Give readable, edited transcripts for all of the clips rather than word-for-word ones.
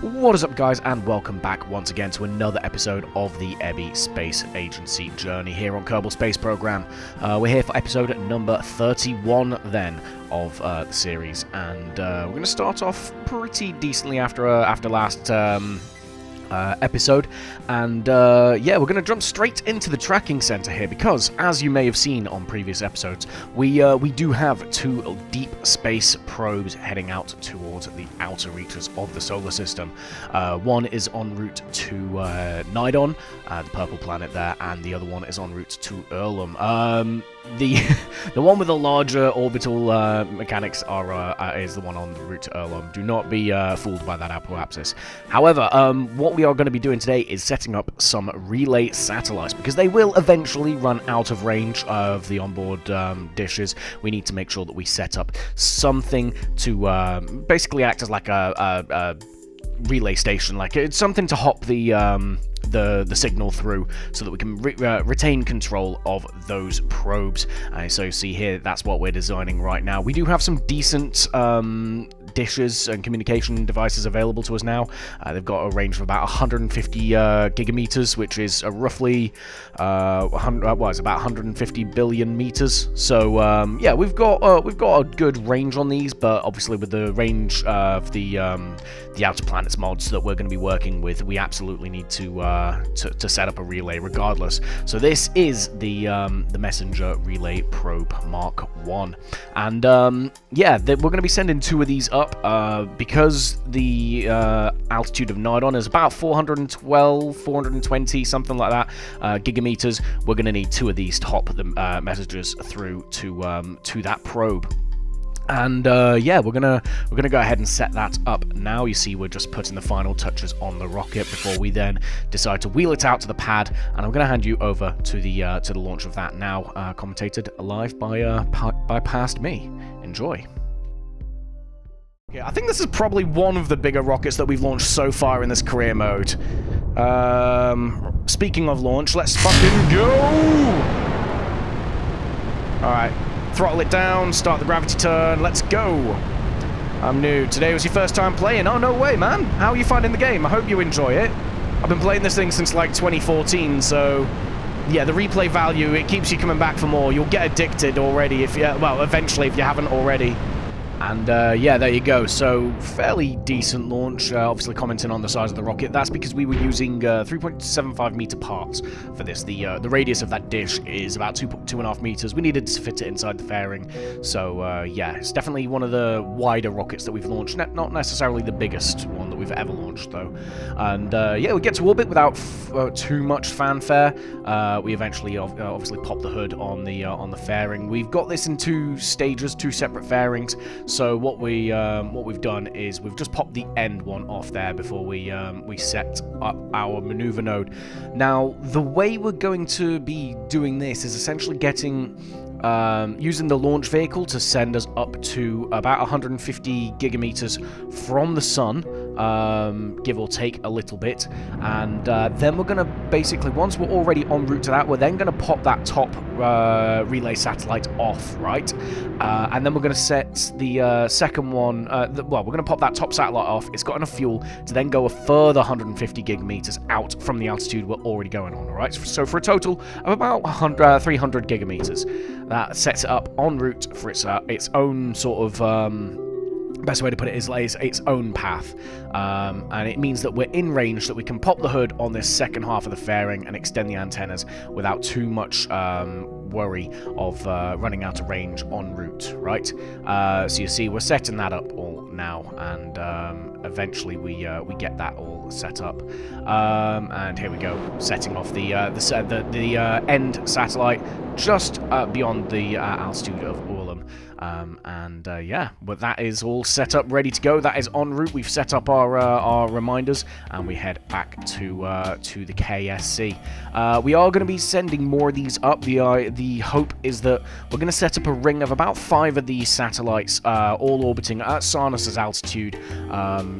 What is up, guys, and welcome back once again to another episode of the Ebby Space Agency journey here on Kerbal Space Program. We're here for episode number 31 then of the series, and we're going to start off pretty decently after last episode, and yeah, we're going to jump straight into the tracking center here because, as you may have seen on previous episodes, we do have two deep space probes heading out towards the outer reaches of the solar system. One is en route to Nidon, the purple planet there, and the other one is en route to Erlum. The one with the larger orbital mechanics is the one on route to Erlum. Do not be fooled by that apoapsis. However, what we are going to be doing today is setting up some relay satellites, because they will eventually run out of range of the onboard dishes. We need to make sure that we set up something to basically act as like a relay station, like it's something to hop the signal through so that we can retain control of those probes. So you see here, that's what we're designing right now. We do have some decent dishes and communication devices available to us now. They've got a range of about 150 gigameters, which is roughly about 150 billion meters. So yeah, we've got a good range on these, but obviously with the range of the outer planets mods that we're going to be working with, we absolutely need to set up a relay regardless. So this is the Messenger Relay Probe Mark 1, and yeah, we're going to be sending two of these up because the altitude of Nidon is about 420, something like that, gigameters. We're going to need two of these to hop the messages through to that probe. And yeah, we're gonna go ahead and set that up now. You see, we're just putting the final touches on the rocket before we then decide to wheel it out to the pad. And I'm gonna hand you over to the launch of that now, commentated live by past me. Enjoy. Yeah, I think this is probably one of the bigger rockets that we've launched so far in this career mode. Speaking of launch, let's fucking go! Alright. Throttle it down, start the gravity turn, let's go! I'm new. Today was your first time playing? Oh, no way, man! How are you finding the game? I hope you enjoy it. I've been playing this thing since, like, 2014, so... yeah, the replay value, it keeps you coming back for more. You'll get addicted already if you... well, eventually, if you haven't already. And yeah, there you go. So, fairly decent launch. Obviously, commenting on the size of the rocket. That's because we were using 3.75 meter parts for this. The radius of that dish is about 2.5 meters. We needed to fit it inside the fairing. So, yeah, it's definitely one of the wider rockets that we've launched. Not necessarily the biggest one that we've ever launched, though. And yeah, we get to orbit without too much fanfare. We eventually, obviously, pop the hood on the fairing. We've got this in two stages, two separate fairings. So what we've done is we've just popped the end one off there before we set up our maneuver node. Now, the way we're going to be doing this is essentially getting using the launch vehicle to send us up to about 150 gigameters from the sun, give or take a little bit, and then we're going to basically, once we're already en route to that, we're then going to pop that top relay satellite off, right? And then we're going to set the second one, we're going to pop that top satellite off. It's got enough fuel to then go a further 150 gigameters out from the altitude we're already going on, all right? So for a total of about 300 gigameters. That sets it up en route for its own sort of... best way to put it is its own path, and it means that we're in range, that we can pop the hood on this second half of the fairing and extend the antennas without too much worry of running out of range en route, right? So you see, we're setting that up all now, and eventually we get that all set up, and here we go, setting off the end satellite just beyond the altitude of Orlum. And yeah, but that is all set up, ready to go. That is en route. We've set up our reminders, and we head back to the KSC. We are going to be sending more of these up. The hope is that we're going to set up a ring of about 5 of these satellites, all orbiting at Sarnas's altitude,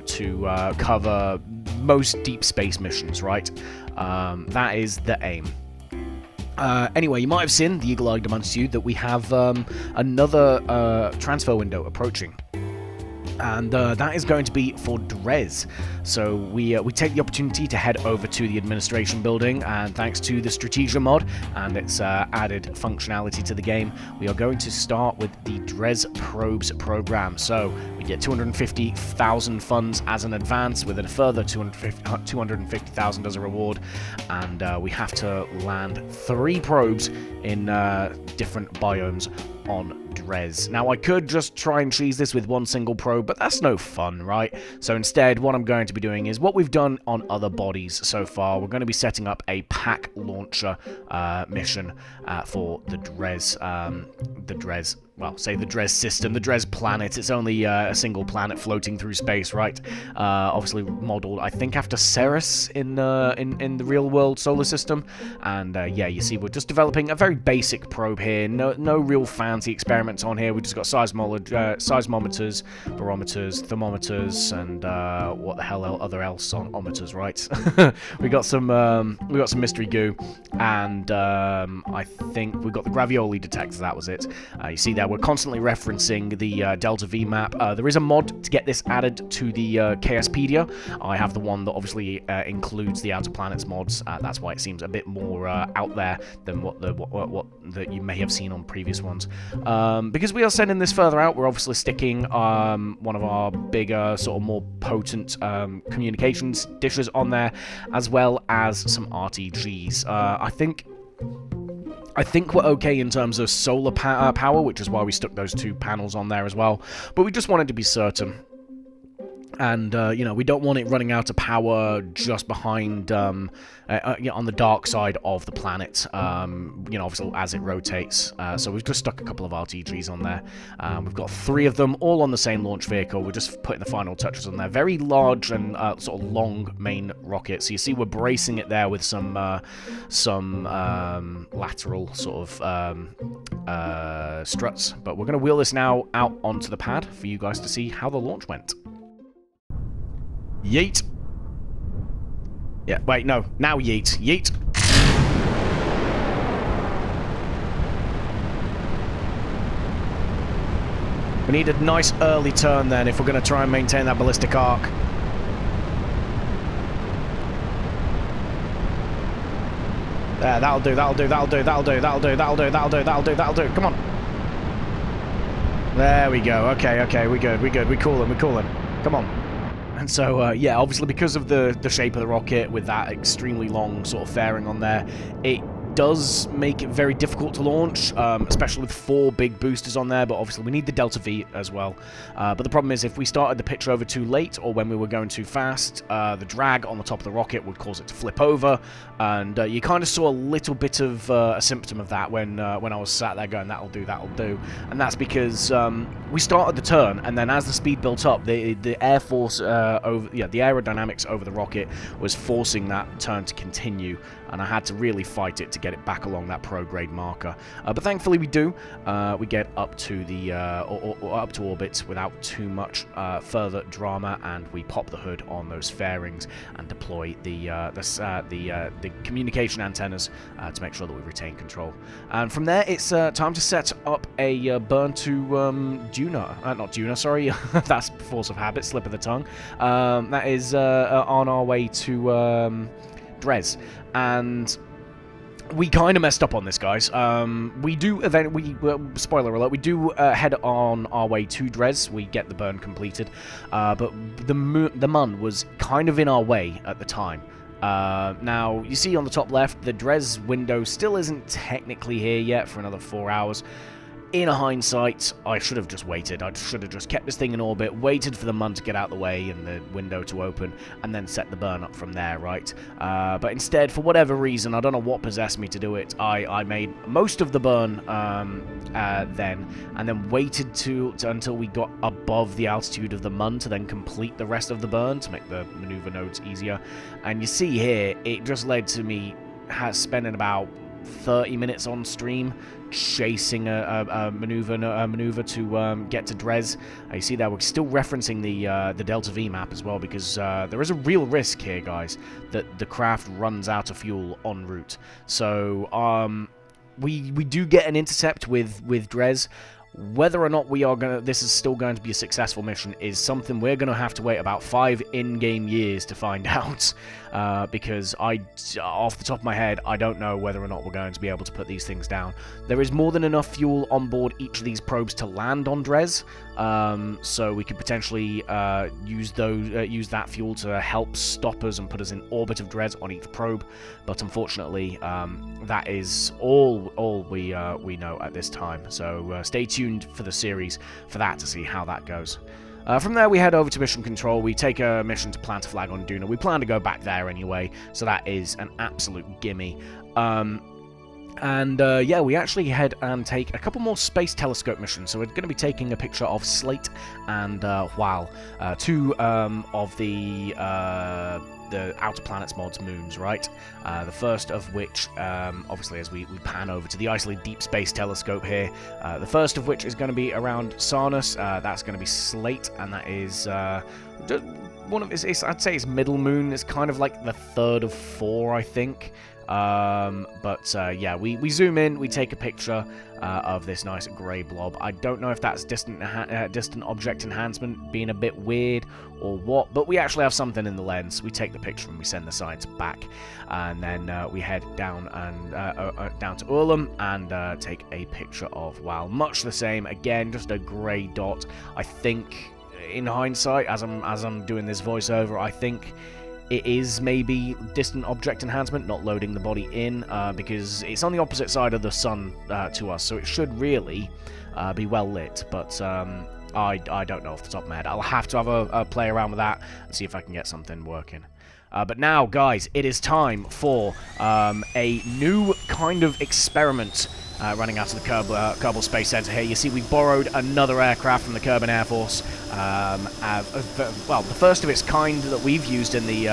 to cover most deep space missions, right? That is the aim. Anyway, you might have seen, the eagle-eyed amongst you, that we have another transfer window approaching. And that is going to be for Drez. So we take the opportunity to head over to the administration building, and thanks to the Strategia mod and its added functionality to the game, we are going to start with the Drez Probes program. So we get 250,000 funds as an advance, with a further 250,000 as a reward, and we have to land 3 probes in different biomes on Drez. Now, I could just try and cheese this with one single probe, but that's no fun, right? So instead, what I'm going to be doing is what we've done on other bodies so far. We're going to be setting up a pack launcher mission for the Drez, well, say the Drez system, the Drez planet. It's only a single planet floating through space, right? Obviously modeled, I think, after Ceres in the real-world solar system. And yeah, you see, we're just developing a very basic probe here. No real fancy experiments on here. We just got seismometers, barometers, thermometers, and what the hell other else on ometers, right? we got some mystery goo, and I think we got the gravioli detector. That was it. You see there, we're constantly referencing the Delta V map. There is a mod to get this added to the KSpedia. I have the one that obviously includes the Outer Planets mods. That's why it seems a bit more out there than what that you may have seen on previous ones. Because we are sending this further out, we're obviously sticking one of our bigger, sort of more potent communications dishes on there, as well as some RTGs. I think we're okay in terms of solar power, which is why we stuck those 2 panels on there as well. But we just wanted to be certain. And, you know, we don't want it running out of power just behind, on the dark side of the planet, you know, obviously as it rotates. So we've just stuck a couple of RTGs on there. We've got 3 of them, all on the same launch vehicle. We're just putting the final touches on there. Very large and sort of long main rocket. So you see we're bracing it there with some lateral sort of struts. But we're going to wheel this now out onto the pad for you guys to see how the launch went. Yeet. Yeah, wait, no. Now yeet. Yeet. We need a nice early turn then if we're going to try and maintain that ballistic arc. There, that'll do, that'll do, that'll do, that'll do, that'll do, that'll do, that'll do, that'll do, that'll do. Come on. There we go. Okay, okay, we good, we good. We coolin', we coolin'. Come on. And so, yeah, obviously because of the shape of the rocket with that extremely long sort of fairing on there, it does make it very difficult to launch, especially with 4 big boosters on there, but obviously we need the Delta V as well. But the problem is if we started the pitch over too late or when we were going too fast, the drag on the top of the rocket would cause it to flip over, and you kind of saw a little bit of a symptom of that when I was sat there going, that'll do, and that's because we started the turn, and then as the speed built up, the air force the aerodynamics over the rocket was forcing that turn to continue, and I had to really fight it to get it back along that pro-grade marker. But thankfully we do. We get up to the up to orbit without too much further drama, and we pop the hood on those fairings and deploy the communication antennas to make sure that we retain control. And from there, it's time to set up a burn to not Duna, sorry. That's force of habit, slip of the tongue. That is on our way to Drez. And we kind of messed up on this, guys. We do spoiler alert, we do head on our way to Drez. We get the burn completed, but the Mun was kind of in our way at the time. Now, you see on the top left, the Drez window still isn't technically here yet for another 4 hours. In hindsight, I should have just waited. I should have just kept this thing in orbit, waited for the Mun to get out of the way and the window to open, and then set the burn up from there, right? But instead, for whatever reason, I don't know what possessed me to do it, I made most of the burn then, and then waited until we got above the altitude of the Mun to then complete the rest of the burn to make the maneuver nodes easier. And you see here, it just led to me spending about 30 minutes on stream chasing a maneuver to get to Drez. You see there, we're still referencing the Delta V map as well, because there is a real risk here, guys, that the craft runs out of fuel en route. So we do get an intercept with Drez. Whether or not this is still going to be a successful mission is something we're going to have to wait about 5 in-game years to find out, because off the top of my head, I don't know whether or not we're going to be able to put these things down. There is more than enough fuel on board each of these probes to land on Dres, so we could potentially use that fuel to help stop us and put us in orbit of Dres on each probe, but unfortunately, that is all we know at this time, so stay tuned for the series for that to see how that goes. From there, we head over to Mission Control. We take a mission to plant a flag on Duna. We plan to go back there anyway, so that is an absolute gimme. Yeah, we actually head and take a couple more space telescope missions. So we're going to be taking a picture of Slate and Whale, two of the Outer Planets mods moons, right? The first of which, obviously, as we pan over to the isolated Deep Space Telescope here, the first of which is going to be around Sarnus. That's going to be Slate, and that is one of I'd say it's middle moon. It's kind of like the third of 4, I think. Yeah, we zoom in, we take a picture of this nice grey blob. I don't know if that's distant object enhancement being a bit weird or what, but we actually have something in the lens. We take the picture and we send the science back, and then we head down and down to Ulam and take a picture of Wow. Much the same, again, just a grey dot. I think, in hindsight, as I'm doing this voiceover, I think it is maybe distant object enhancement, not loading the body in, because it's on the opposite side of the sun to us, so it should really be well lit, but I don't know off the top of my head. I'll have to have a play around with that and see if I can get something working. But now, guys, it is time for a new kind of experiment running out of the Kerbal Space Center here. You see, we borrowed another aircraft from the Kerbin Air Force. Well, the first of its kind that we've used in the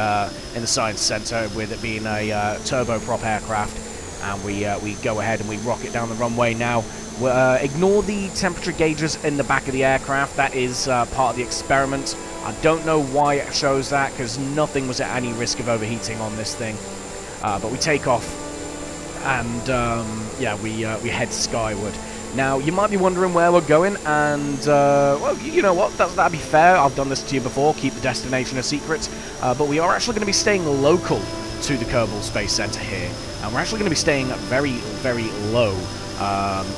Science Center, with it being a turboprop aircraft. And we go ahead and we rocket down the runway now. Ignore the temperature gauges in the back of the aircraft. That is part of the experiment. I don't know why it shows that, because nothing was at any risk of overheating on this thing. But we take off. And yeah, we head skyward. Now, you might be wondering where we're going, and well, you know what? That'd be fair. I've done this to you before. Keep the destination a secret. But we are actually going to be staying local to the Kerbal Space Center here, and we're actually going to be staying very, very low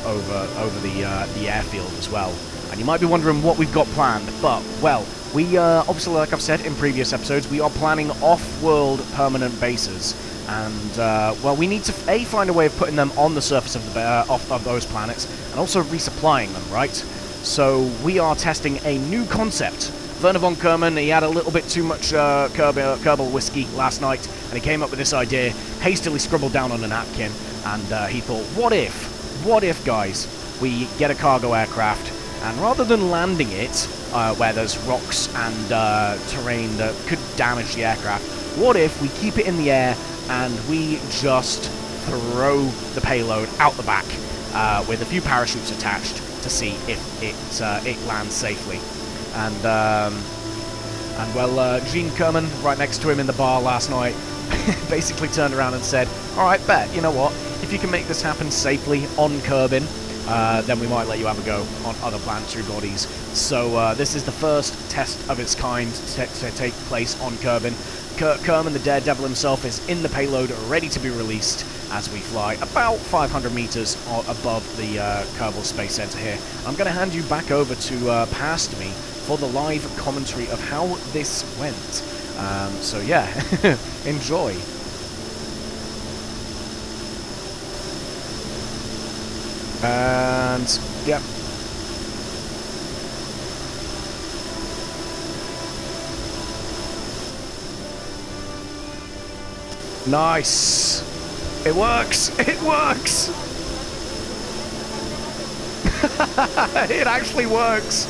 over the airfield as well. And you might be wondering what we've got planned, but well, we obviously, like I've said in previous episodes, we are planning off-world permanent bases. And, well, we need to, find a way of putting them on the surface of of those planets, and also resupplying them, right? So, we are testing a new concept. Werner von Kerman, he had a little bit too much Kerbal whiskey last night, and he came up with this idea, hastily scribbled down on a napkin, and he thought, what if, guys, we get a cargo aircraft, and rather than landing it, where there's rocks and terrain that could damage the aircraft, what if we keep it in the air and we just throw the payload out the back with a few parachutes attached to see if it lands safely. And well, Gene Kerman, right next to him in the bar last night, basically turned around and said, all right, bet, you know what, if you can make this happen safely on Kerbin, then we might let you have a go on other planetary bodies. So this is the first test of its kind to take place on Kerbin. Kerman, the daredevil himself, is in the payload, ready to be released as we fly about 500 meters above the Kerbal Space Center here. I'm going to hand you back over to past me for the live commentary of how this went. So yeah, enjoy. And yep. Nice. It works. It works. It actually works.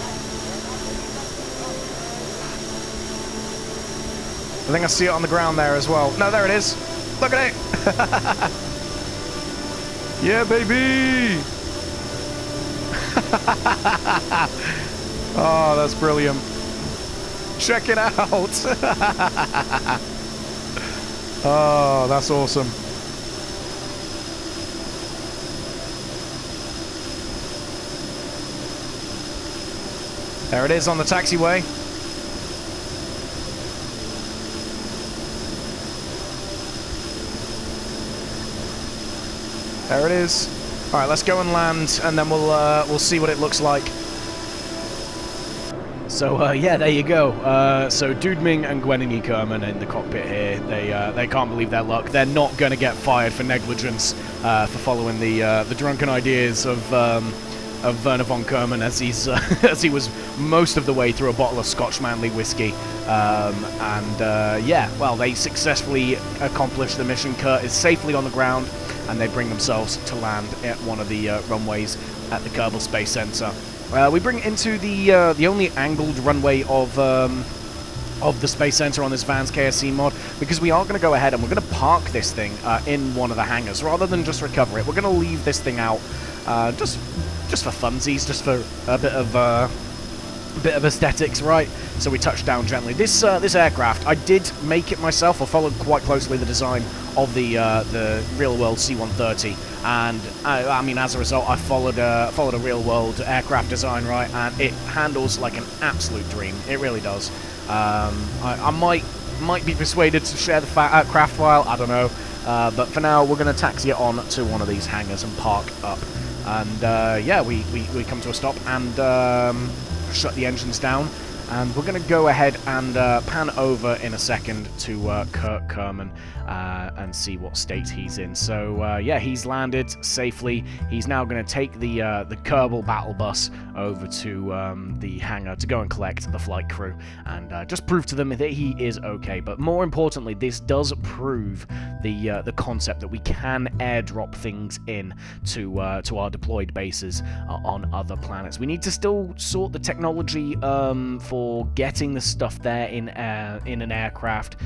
I think I see it on the ground there as well. No, there it is. Look at it. Yeah, baby. Oh, that's brilliant. Check it out. Oh, that's awesome. . There it is on the taxiway. There it is. All right, let's go and land, and then we'll see what it looks like. So yeah, there you go. So Dudming and Gwenny Kerman in the cockpit here. They can't believe their luck. They're not going to get fired for negligence for following the drunken ideas of Werner von Kerman as he's as he was most of the way through a bottle of Scotch Manley whiskey. Yeah, well, they successfully accomplished the mission. Kurt is safely on the ground, and they bring themselves to land at one of the runways at the Kerbal Space Center. We bring into the only angled runway of the Space Center on this Vans KSC mod, because we are going to go ahead and we're going to park this thing in one of the hangars rather than just recover it. We're going to leave this thing out just for funsies, just for a bit of aesthetics, right? So we touch down gently. This aircraft, I did make it myself. I followed quite closely the design of the real-world C-130, and I mean, as a result, I followed a real-world aircraft design, right? And it handles like an absolute dream. It really does. I might be persuaded to share the craft file. I don't know, but for now, we're going to taxi it on to one of these hangars and park up. And yeah, we come to a stop and shut the engines down, and we're going to go ahead and pan over in a second to Kurt Kerman and see what state he's in. So yeah, he's landed safely. He's now going to take the Kerbal battle bus over to the hangar to go and collect the flight crew and just prove to them that he is okay. But more importantly, this does prove the concept that we can airdrop things in to our deployed bases on other planets. We need to still sort the technology for getting the stuff there in an aircraft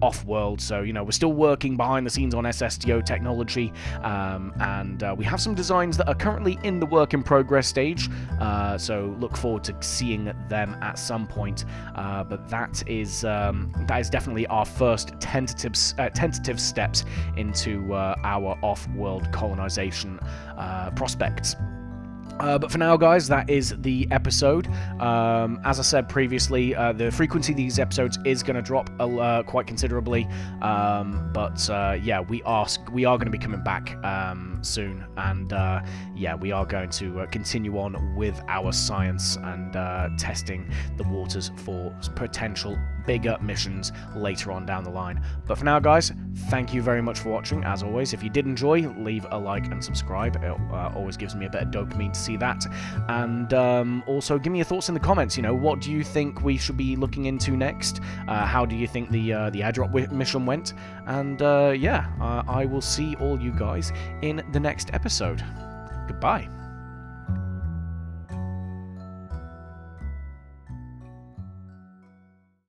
off-world. So, you know, we're still working behind the scenes on SSTO technology, and we have some designs that are currently in the work-in-progress stage, so look forward to seeing them at some point. But that is definitely our first tentative steps into our off-world colonization prospects. But for now, guys, that is the episode. As I said previously, the frequency of these episodes is going to drop quite considerably. But yeah, we are going to be coming back soon, and yeah, we are going to continue on with our science and testing the waters for potential bigger missions later on down the line. But for now, guys, thank you very much for watching. As always, if you did enjoy, leave a like and subscribe. It always gives me a bit of dopamine to see that. And also give me your thoughts in the comments. You know, what do you think we should be looking into next? How do you think the airdrop mission went? And yeah, I will see all you guys in the next episode. Goodbye.